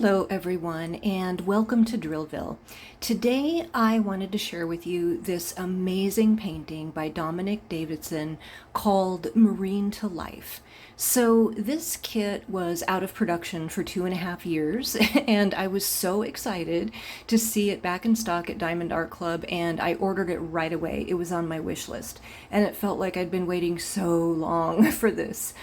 Hello everyone and welcome to Drillville. Today I wanted to share with you this amazing painting by Dominic Davidson called Marine to Life. So this kit was out of production for 2.5 years and I was so excited to see it back in stock at Diamond Art Club, and I ordered it right away. It was on my wish list and it felt like I'd been waiting so long for this.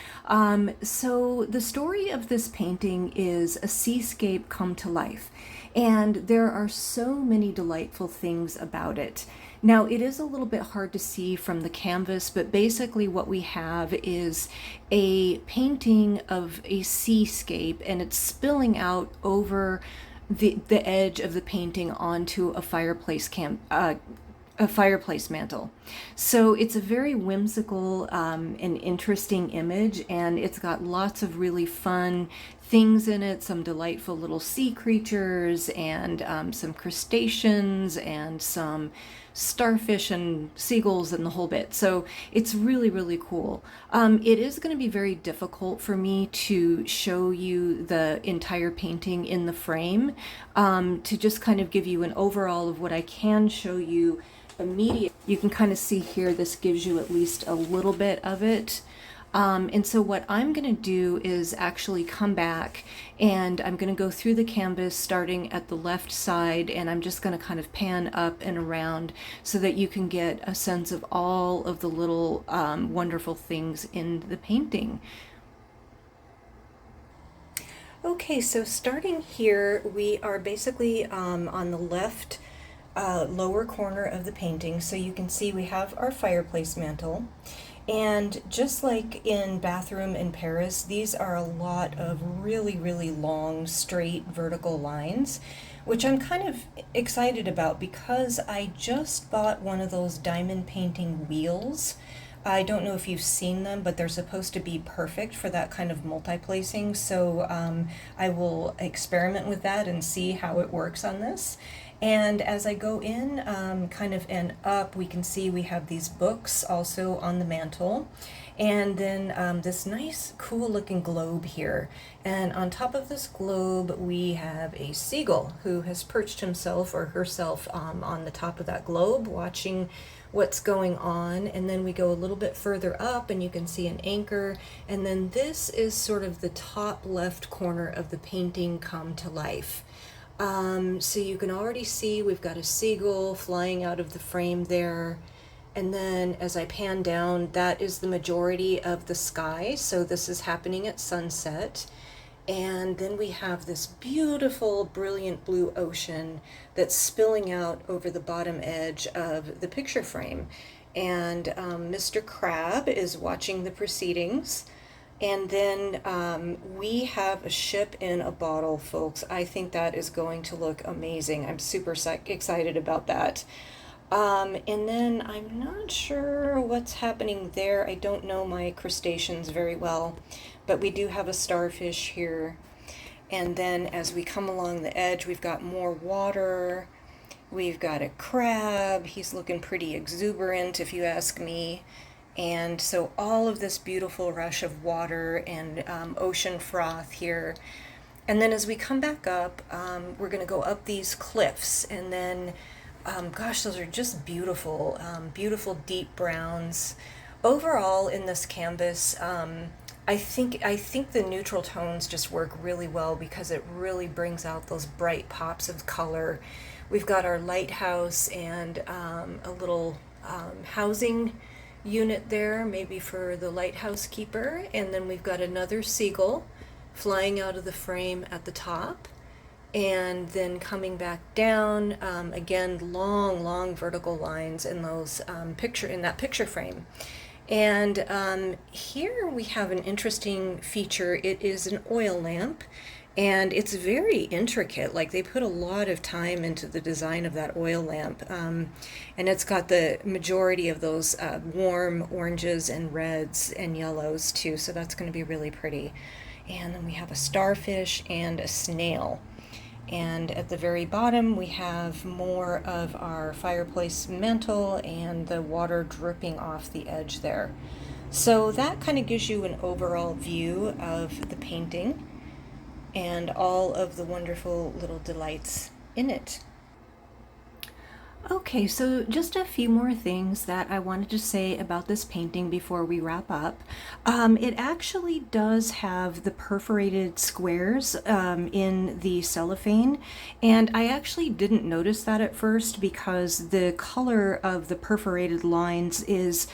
So the story of this painting is a seascape come to life, and there are so many delightful things about it. Now, it is a little bit hard to see from the canvas, but basically what we have is a painting of a seascape, and it's spilling out over the edge of the painting onto a fireplace mantle. So it's a very whimsical and interesting image, and it's got lots of really fun things in it, some delightful little sea creatures and some crustaceans and some starfish and seagulls and the whole bit. So it's really, really cool. It is going to be very difficult for me to show you the entire painting in the frame, to just kind of give you an overall of what I can show you immediate. You can kind of see here, this gives you at least a little bit of it. And so what I'm going to do is actually come back and I'm going to go through the canvas starting at the left side, and I'm just going to kind of pan up and around so that you can get a sense of all of the little wonderful things in the painting. Okay, so starting here, we are basically on the left lower corner of the painting. So you can see we have our fireplace mantle, and just like in Bathroom in Paris, these are a lot of really, really long, straight, vertical lines, which I'm kind of excited about because I just bought one of those diamond painting wheels. I don't know if you've seen them, but they're supposed to be perfect for that kind of multi-placing. So I will experiment with that and see how it works on this. And as I go in kind of and up, we can see we have these books also on the mantle. And then this nice, cool looking globe here. And on top of this globe, we have a seagull who has perched himself or herself on the top of that globe, watching what's going on. And then we go a little bit further up and you can see an anchor. And then this is sort of the top left corner of the painting come to life. So you can already see we've got a seagull flying out of the frame there. And then as I pan down, that is the majority of the sky. So this is happening at sunset. And then we have this beautiful, brilliant blue ocean that's spilling out over the bottom edge of the picture frame. And Mr. Crab is watching the proceedings. And then we have a ship in a bottle, folks. I think that is going to look amazing. I'm super excited about that. And then I'm not sure what's happening there. I don't know my crustaceans very well, but we do have a starfish here. And then as we come along the edge, we've got more water. We've got a crab. He's looking pretty exuberant, if you ask me. And so all of this beautiful rush of water and ocean froth here. And then as we come back up, we're going to go up these cliffs. And then, gosh, those are just beautiful, beautiful deep browns. Overall in this canvas, I think the neutral tones just work really well because it really brings out those bright pops of color. We've got our lighthouse and a little housing unit there, maybe for the lighthouse keeper, and then we've got another seagull flying out of the frame at the top, and then coming back down, again, long vertical lines in those in that picture frame. And here we have an interesting feature. It is an oil lamp, and it's very intricate. Like, they put a lot of time into the design of that oil lamp. And it's got the majority of those warm oranges and reds and yellows too. So that's going to be really pretty. And then we have a starfish and a snail. And at the very bottom, we have more of our fireplace mantle and the water dripping off the edge there. So that kind of gives you an overall view of the painting. and all of the wonderful little delights in it. Okay, so just a few more things that I wanted to say about this painting before we wrap up. It actually does have the perforated squares in the cellophane, and I actually didn't notice that at first because the color of the perforated lines is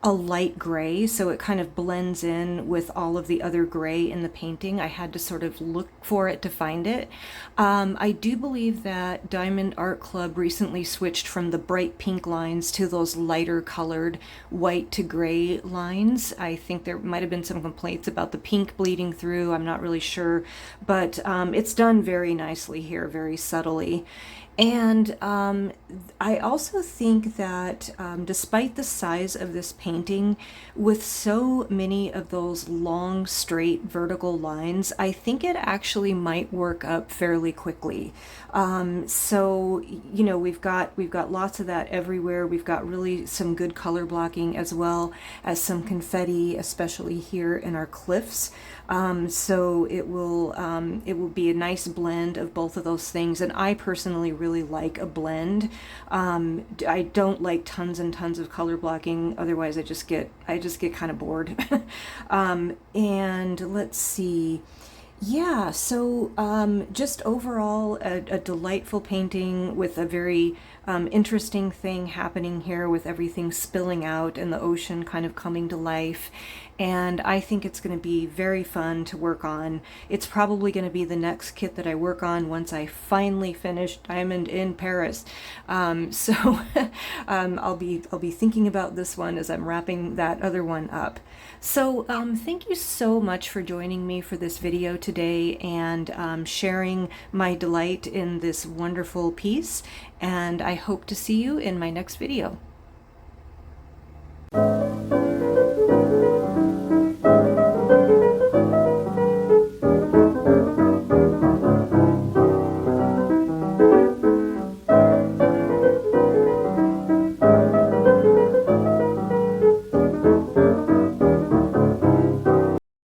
a light gray, so it kind of blends in with all of the other gray in the painting. I had to sort of look for it to find it. I do believe that Diamond Art Club recently switched from the bright pink lines to those lighter colored white to gray lines. I think there might have been some complaints about the pink bleeding through. I'm not really sure, but it's done very nicely here, very subtly. And I also think that despite the size of this painting, with so many of those long, straight, vertical lines, I think it actually might work up fairly quickly. So, you know, we've got lots of that everywhere. We've got really some good color blocking as well as some confetti, especially here in our cliffs. So it will be a nice blend of both of those things, and I personally really like a blend. I don't like tons and tons of color blocking, otherwise I just get kind of bored. And let's see. Yeah, so just overall a delightful painting with a very interesting thing happening here with everything spilling out and the ocean kind of coming to life. And I think it's going to be very fun to work on. It's probably going to be the next kit that I work on once I finally finish Diamond in Paris. So I'll be thinking about this one as I'm wrapping that other one up. So thank you so much for joining me for this video today and sharing my delight in this wonderful piece. And I hope to see you in my next video.